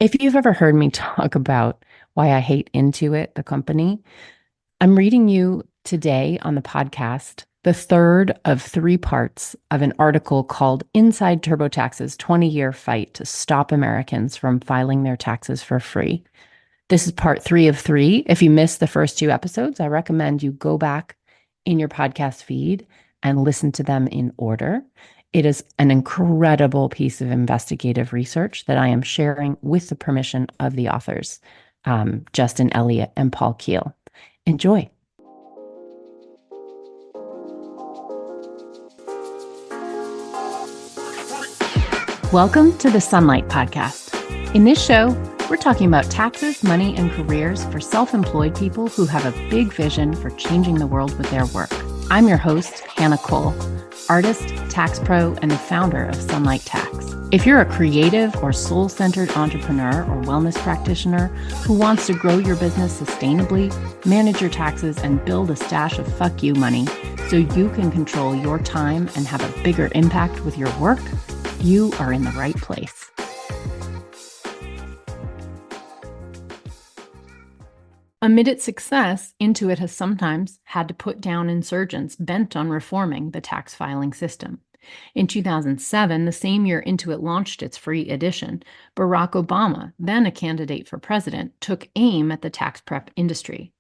If you've ever heard me talk about why I hate Intuit, the company, I'm reading you today on the podcast the third of three parts of an article called Inside TurboTax's 20-Year Fight to Stop Americans from Filing Their Taxes for Free. This is part 3 of 3. If you missed the first 2 episodes, I recommend you go back in your podcast feed and listen to them in order. It is an incredible piece of investigative research that I am sharing with the permission of the authors, Justin Elliott and Paul Keel. Enjoy. Welcome to the Sunlight Podcast. In this show, we're talking about taxes, money, and careers for self-employed people who have a big vision for changing the world with their work. I'm your host, Hannah Cole, artist, tax pro, and the founder of Sunlight Tax. If you're a creative or soul-centered entrepreneur or wellness practitioner who wants to grow your business sustainably, manage your taxes, and build a stash of fuck you money so you can control your time and have a bigger impact with your work, you are in the right place. Amid its success, Intuit has sometimes had to put down insurgents bent on reforming the tax filing system. In 2007, the same year Intuit launched its free edition, Barack Obama, then a candidate for president, took aim at the tax prep industry.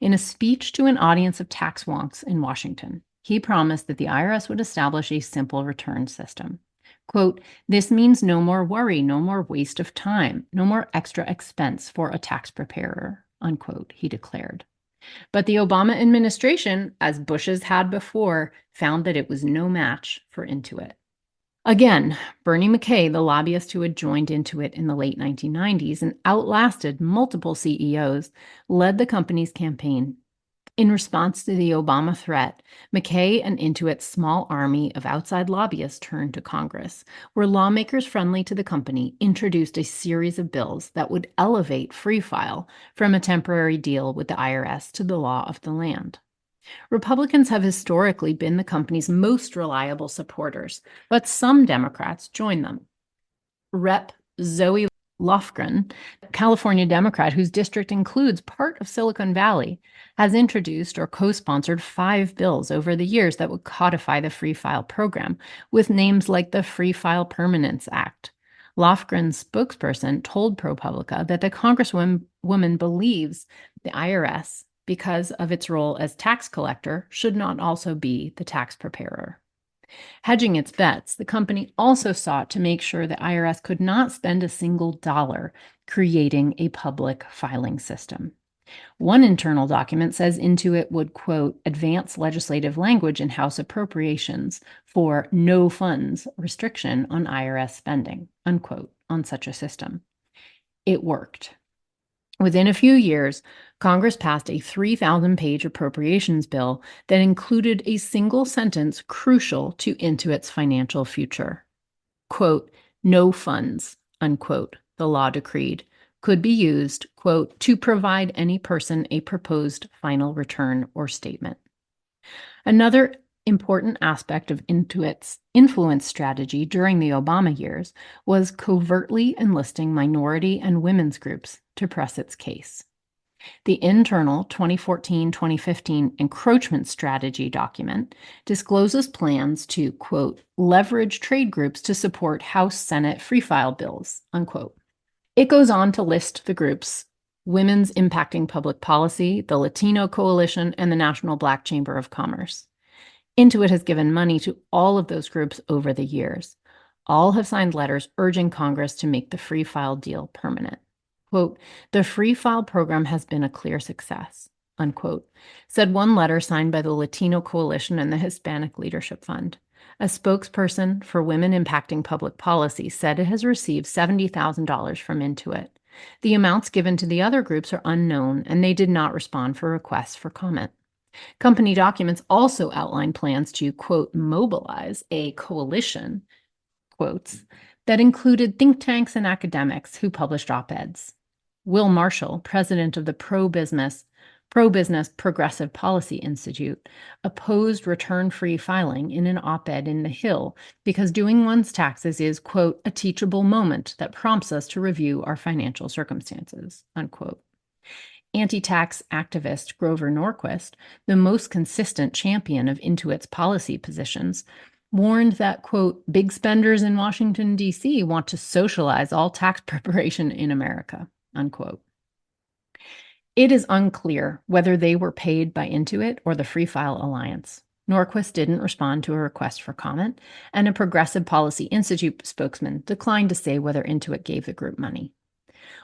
In a speech to an audience of tax wonks in Washington, he promised that the IRS would establish a simple return system. Quote, "This means no more worry, no more waste of time, no more extra expense for a tax preparer," unquote, he declared. But the Obama administration, as Bush's had before, found that it was no match for Intuit. Again, Bernie Mackay, the lobbyist who had joined Intuit in the late 1990s and outlasted multiple CEOs, led the company's campaign. In response to the Obama threat, Mackay and Intuit's small army of outside lobbyists turned to Congress, where lawmakers friendly to the company introduced a series of bills that would elevate Free File from a temporary deal with the IRS to the law of the land. Republicans have historically been the company's most reliable supporters, but some Democrats joined them. Rep. Zoe Lofgren, California Democrat whose district includes part of Silicon Valley, has introduced or co-sponsored 5 bills over the years that would codify the Free File program, with names like the Free File Permanence Act. Lofgren's spokesperson told ProPublica that the Congresswoman believes the IRS, because of its role as tax collector, should not also be the tax preparer. Hedging its bets, the company also sought to make sure the IRS could not spend a single dollar creating a public filing system. One internal document says Intuit would, quote, "advance legislative language in House appropriations for no funds restriction on IRS spending," unquote, on such a system. It worked. Within a few years, Congress passed a 3,000-page appropriations bill that included a single sentence crucial to Intuit's financial future. Quote, "No funds," unquote, the law decreed, could be used, quote, "to provide any person a proposed final return or statement." Another important aspect of Intuit's influence strategy during the Obama years was covertly enlisting minority and women's groups to press its case. The internal 2014-2015 encroachment strategy document discloses plans to, quote, "leverage trade groups to support House Senate free file bills," unquote. It goes on to list the groups: Women's Impacting Public Policy, the Latino Coalition, and the National Black Chamber of Commerce. Intuit has given money to all of those groups over the years. All have signed letters urging Congress to make the free file deal permanent. Quote, "The free file program has been a clear success," unquote, said one letter signed by the Latino Coalition and the Hispanic Leadership Fund. A spokesperson for Women Impacting Public Policy said it has received $70,000 from Intuit. The amounts given to the other groups are unknown, and they did not respond for requests for comment. Company documents also outline plans to, quote, "mobilize a coalition," quotes, that included think tanks and academics who published op-eds. Will Marshall, president of the pro-business Pro-business Progressive Policy Institute opposed return-free filing in an op-ed in The Hill because doing one's taxes is, quote, a teachable moment that prompts us to review our financial circumstances, unquote. Anti-tax activist Grover Norquist, the most consistent champion of Intuit's policy positions, warned that, quote, big spenders in Washington, D.C. want to socialize all tax preparation in America, unquote. It is unclear whether they were paid by Intuit or the Free File Alliance. Norquist didn't respond to a request for comment, and a Progressive Policy Institute spokesman declined to say whether Intuit gave the group money.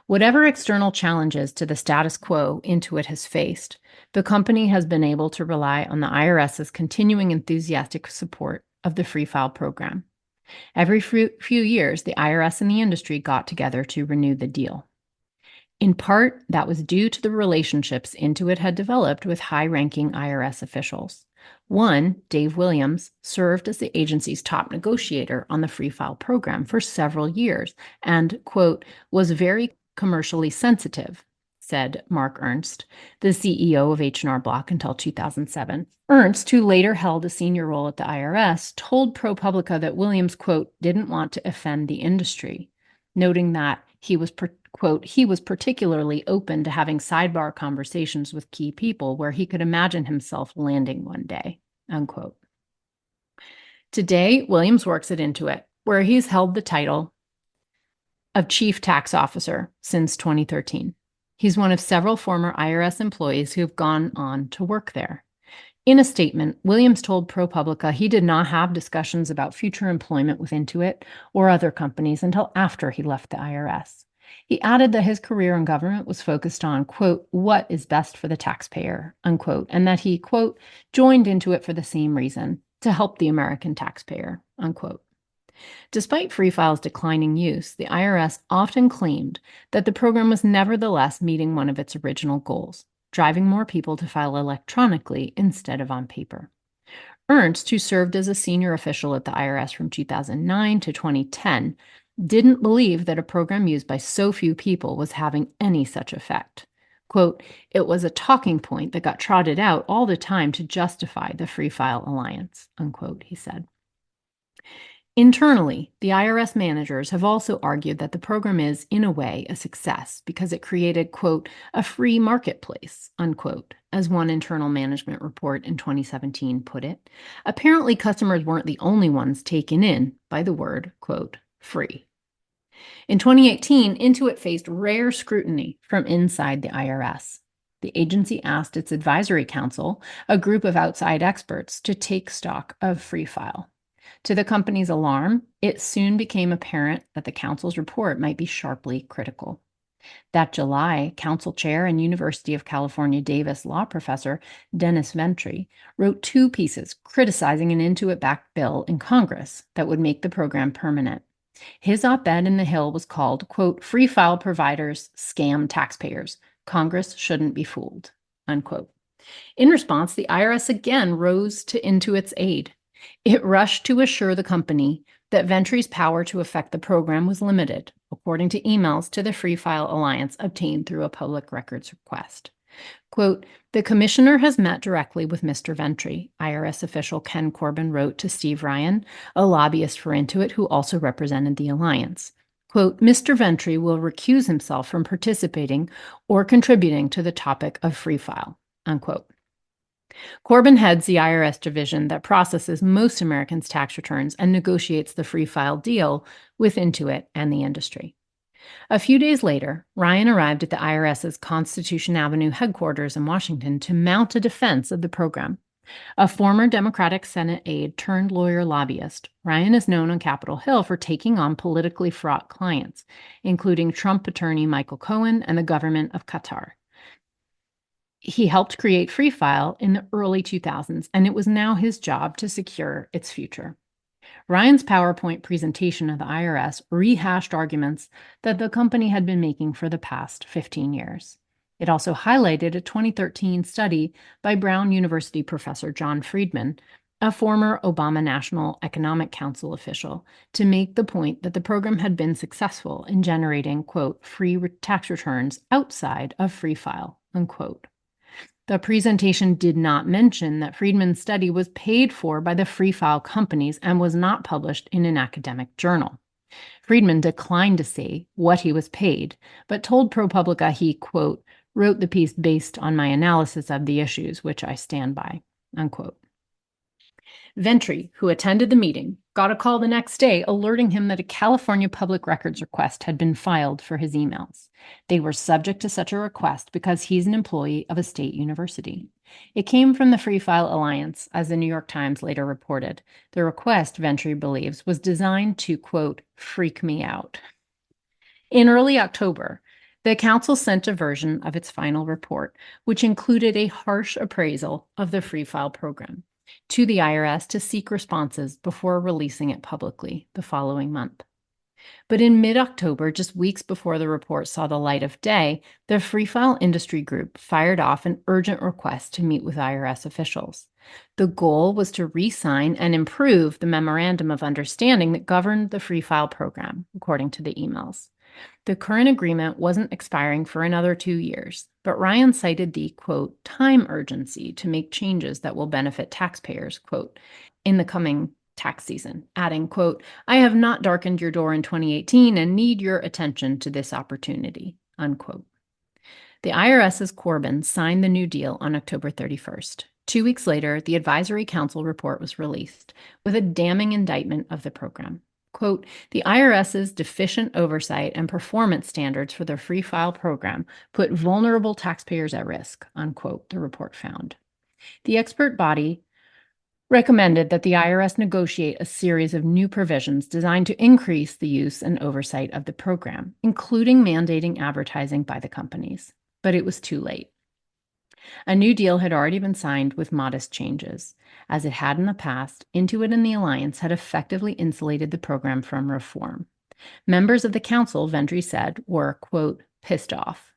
Whatever external challenges to the status quo Intuit has faced, the company has been able to rely on the IRS's continuing enthusiastic support of the Free File program. Every few years, the IRS and the industry got together to renew the deal. In part, that was due to the relationships Intuit had developed with high-ranking IRS officials. One, Dave Williams, served as the agency's top negotiator on the Free File program for several years and, quote, was very commercially sensitive, said Mark Ernst, the CEO of H&R Block until 2007. Ernst, who later held a senior role at the IRS, told ProPublica that Williams, quote, didn't want to offend the industry, noting that he was quote, he was particularly open to having sidebar conversations with key people where he could imagine himself landing one day, unquote. Today, Williams works at Intuit, where he's held the title of Chief Tax Officer since 2013. He's one of several former IRS employees who have gone on to work there. In a statement, Williams told ProPublica he did not have discussions about future employment with Intuit or other companies until after he left the IRS. He added that his career in government was focused on, quote, what is best for the taxpayer, unquote, and that he, quote, joined Intuit for the same reason, to help the American taxpayer, unquote. Despite Free File's declining use, the IRS often claimed that the program was nevertheless meeting one of its original goals, driving more people to file electronically instead of on paper. Ernst, who served as a senior official at the IRS from 2009 to 2010, didn't believe that a program used by so few people was having any such effect. Quote, it was a talking point that got trotted out all the time to justify the Free File Alliance, unquote, he said. Internally, the IRS managers have also argued that the program is, in a way, a success because it created, quote, a free marketplace, unquote, as one internal management report in 2017 put it. Apparently, customers weren't the only ones taken in by the word, quote, free. In 2018, Intuit faced rare scrutiny from inside the IRS. The agency asked its advisory council, a group of outside experts, to take stock of Free File. To the company's alarm, it soon became apparent that the council's report might be sharply critical. That July, council chair and University of California, Davis law professor Dennis Ventry wrote 2 pieces criticizing an Intuit-backed bill in Congress that would make the program permanent. His op-ed in The Hill was called, quote, Free File providers scam taxpayers. Congress shouldn't be fooled, unquote. In response, the IRS again rose to Intuit's aid. It rushed to assure the company that Ventry's power to affect the program was limited, according to emails to the Free File Alliance obtained through a public records request. Quote, the commissioner has met directly with Mr. Ventry, IRS official Ken Corbin wrote to Steve Ryan, a lobbyist for Intuit who also represented the alliance. Quote, Mr. Ventry will recuse himself from participating or contributing to the topic of Free File, unquote. Corbin heads the IRS division that processes most Americans' tax returns and negotiates the Free File deal with Intuit and the industry. A few days later, Ryan arrived at the IRS's Constitution Avenue headquarters in Washington to mount a defense of the program. A former Democratic Senate aide turned lawyer lobbyist, Ryan is known on Capitol Hill for taking on politically fraught clients, including Trump attorney Michael Cohen and the government of Qatar. He helped create Free File in the early 2000s, and it was now his job to secure its future. Ryan's PowerPoint presentation of the IRS rehashed arguments that the company had been making for the past 15 years. It also highlighted a 2013 study by Brown University professor John Friedman, a former Obama National Economic Council official, to make the point that the program had been successful in generating, quote, free tax returns outside of Free File, unquote. The presentation did not mention that Friedman's study was paid for by the free file companies and was not published in an academic journal. Friedman declined to say what he was paid, but told ProPublica he, quote, wrote the piece based on my analysis of the issues, which I stand by, unquote. Ventry, who attended the meeting, got a call the next day alerting him that a California public records request had been filed for his emails. They were subject to such a request because he's an employee of a state university. It came from the Free File Alliance, as the New York Times later reported. The request, Ventry believes, was designed to, quote, freak me out. In early October, the council sent a version of its final report, which included a harsh appraisal of the Free File program, to the IRS to seek responses before releasing it publicly the following month. But in mid-October, just weeks before the report saw the light of day, the Free File Industry Group fired off an urgent request to meet with IRS officials. The goal was to re-sign and improve the Memorandum of Understanding that governed the Free File program, according to the emails. The current agreement wasn't expiring for another 2 years, but Ryan cited the, quote, time urgency to make changes that will benefit taxpayers, quote, in the coming tax season, adding, quote, I have not darkened your door in 2018 and need your attention to this opportunity, unquote. The IRS's Corbin signed the new deal on October 31st. 2 weeks later, the Advisory Council report was released with a damning indictment of the program. Quote, the IRS's deficient oversight and performance standards for their free file program put vulnerable taxpayers at risk, unquote, the report found. The expert body recommended that the IRS negotiate a series of new provisions designed to increase the use and oversight of the program, including mandating advertising by the companies. But it was too late. A new deal had already been signed with modest changes. As it had in the past, Intuit and the Alliance had effectively insulated the program from reform. Members of the council, Ventry said, were, quote, pissed off.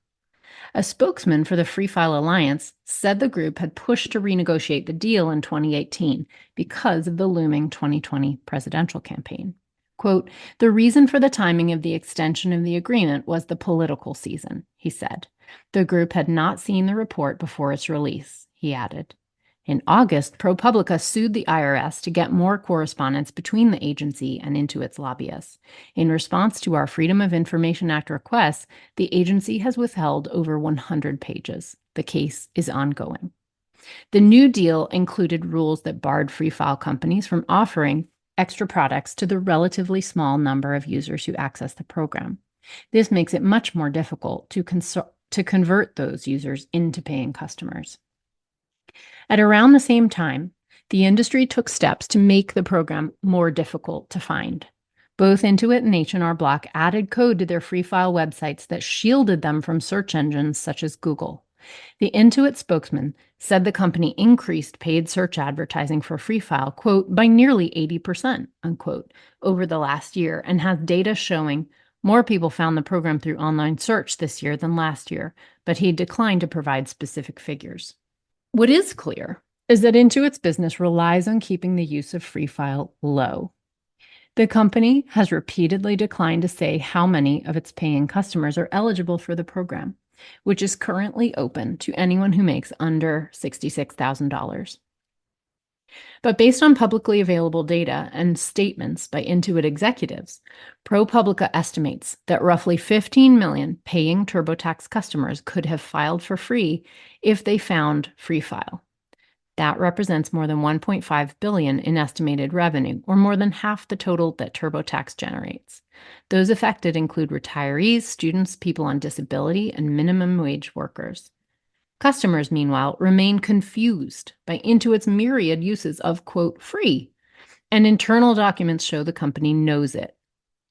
A spokesman for the Free File Alliance said the group had pushed to renegotiate the deal in 2018 because of the looming 2020 presidential campaign. Quote, the reason for the timing of the extension of the agreement was the political season, he said. The group had not seen the report before its release, he added. In August, ProPublica sued the IRS to get more correspondence between the agency and Intuit's lobbyists. In response to our Freedom of Information Act requests, the agency has withheld over 100 pages. The case is ongoing. The new deal included rules that barred free file companies from offering extra products to the relatively small number of users who access the program. This makes it much more difficult to convert those users into paying customers. At around the same time, the industry took steps to make the program more difficult to find. Both Intuit and H&R Block added code to their free file websites that shielded them from search engines such as Google. The Intuit spokesman said the company increased paid search advertising for free file, quote, by nearly 80%, unquote, over the last year, and has data showing more people found the program through online search this year than last year, but he declined to provide specific figures. What is clear is that Intuit's business relies on keeping the use of free file low. The company has repeatedly declined to say how many of its paying customers are eligible for the program, which is currently open to anyone who makes under $66,000. But based on publicly available data and statements by Intuit executives, ProPublica estimates that roughly 15 million paying TurboTax customers could have filed for free if they found free file. That represents more than $1.5 billion in estimated revenue, or more than half the total that TurboTax generates. Those affected include retirees, students, people on disability, and minimum wage workers. Customers, meanwhile, remain confused by Intuit's myriad uses of, quote, free, and internal documents show the company knows it.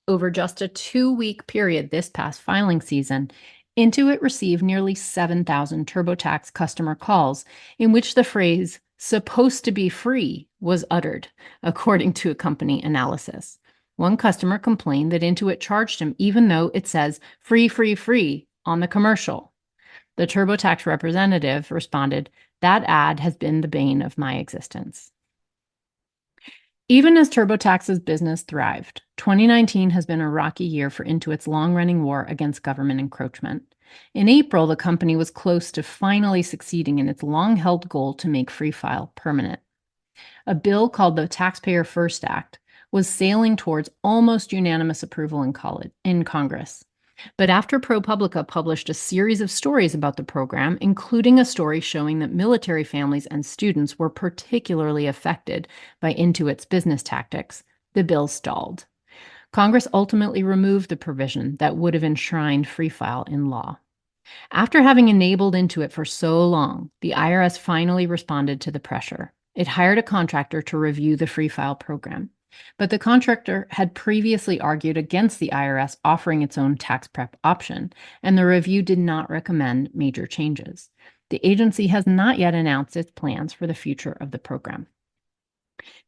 Over just a 2-week period this past filing season, Intuit received nearly 7,000 TurboTax customer calls in which the phrase supposed to be free was uttered, according to a company analysis. One customer complained that Intuit charged him even though it says free, free, free on the commercial. The TurboTax representative responded, that ad has been the bane of my existence. Even as TurboTax's business thrived, 2019 has been a rocky year for Intuit's long-running war against government encroachment. In April, the company was close to finally succeeding in its long-held goal to make Free File permanent. A bill called the Taxpayer First Act was sailing towards almost unanimous approval in Congress. But after ProPublica published a series of stories about the program, including a story showing that military families and students were particularly affected by Intuit's business tactics, the bill stalled. Congress ultimately removed the provision that would have enshrined Free File in law. After having enabled Intuit for so long, the IRS finally responded to the pressure. It hired a contractor to review the Free File program. But the contractor had previously argued against the IRS offering its own tax prep option, and the review did not recommend major changes. The agency has not yet announced its plans for the future of the program.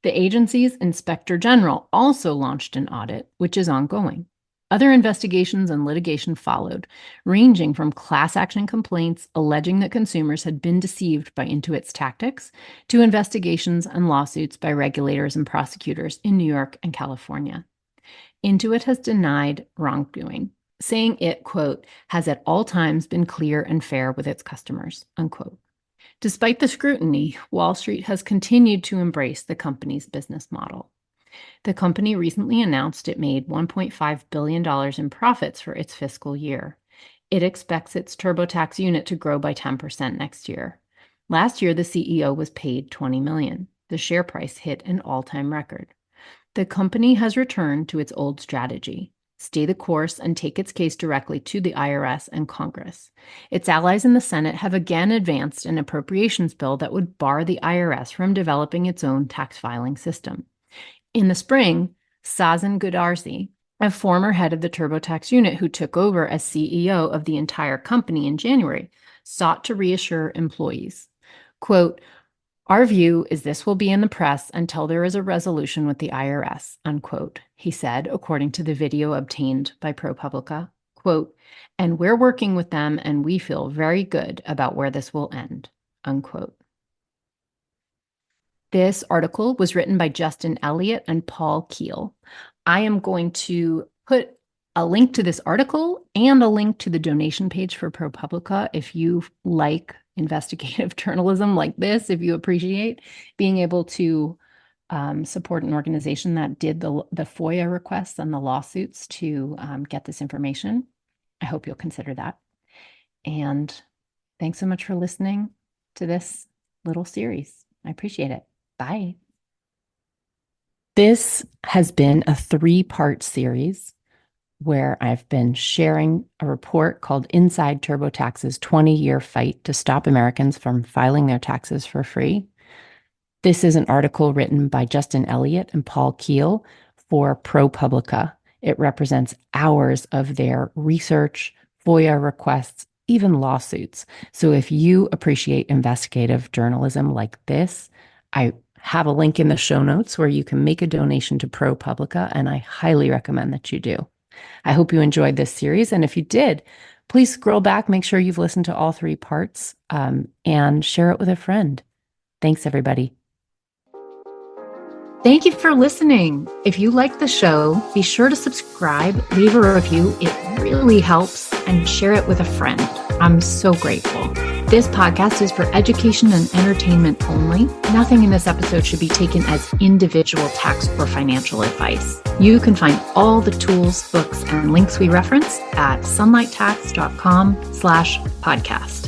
The agency's Inspector General also launched an audit, which is ongoing. Other investigations and litigation followed, ranging from class action complaints alleging that consumers had been deceived by Intuit's tactics to investigations and lawsuits by regulators and prosecutors in New York and California. Intuit has denied wrongdoing, saying it, quote, has at all times been clear and fair with its customers, unquote. Despite the scrutiny, Wall Street has continued to embrace the company's business model. The company recently announced it made $1.5 billion in profits for its fiscal year. It expects its TurboTax unit to grow by 10% next year. Last year, the CEO was paid $20 million. The share price hit an all-time record. The company has returned to its old strategy: stay the course and take its case directly to the IRS and Congress. Its allies in the Senate have again advanced an appropriations bill that would bar the IRS from developing its own tax filing system. In the spring, Sazin Goodarzi, a former head of the TurboTax unit who took over as CEO of the entire company in January, sought to reassure employees. Quote, our view is this will be in the press until there is a resolution with the IRS, unquote, he said, according to the video obtained by ProPublica. Quote, and we're working with them and we feel very good about where this will end, unquote. This article was written by Justin Elliott and Paul Keel. I am going to put a link to this article and a link to the donation page for ProPublica if you like investigative journalism like this, if you appreciate being able to support an organization that did the FOIA requests and the lawsuits to get this information. I hope you'll consider that. And thanks so much for listening to this little series. I appreciate it. Bye. This has been a 3-part series where I've been sharing a report called Inside TurboTax's 20-Year Fight to Stop Americans from Filing Their Taxes for Free. This is an article written by Justin Elliott and Paul Keel for ProPublica. It represents hours of their research, FOIA requests, even lawsuits. So if you appreciate investigative journalism like this, I have a link in the show notes where you can make a donation to ProPublica, and I highly recommend that you do. I hope you enjoyed this series, and if you did, please scroll back, make sure you've listened to all 3 parts, and share it with a friend. Thanks, everybody. Thank you for listening. If you like the show, be sure to subscribe, leave a review. It really helps, and share it with a friend. I'm so grateful. This podcast is for education and entertainment only. Nothing in this episode should be taken as individual tax or financial advice. You can find all the tools, books, and links we reference at sunlighttax.com/podcast.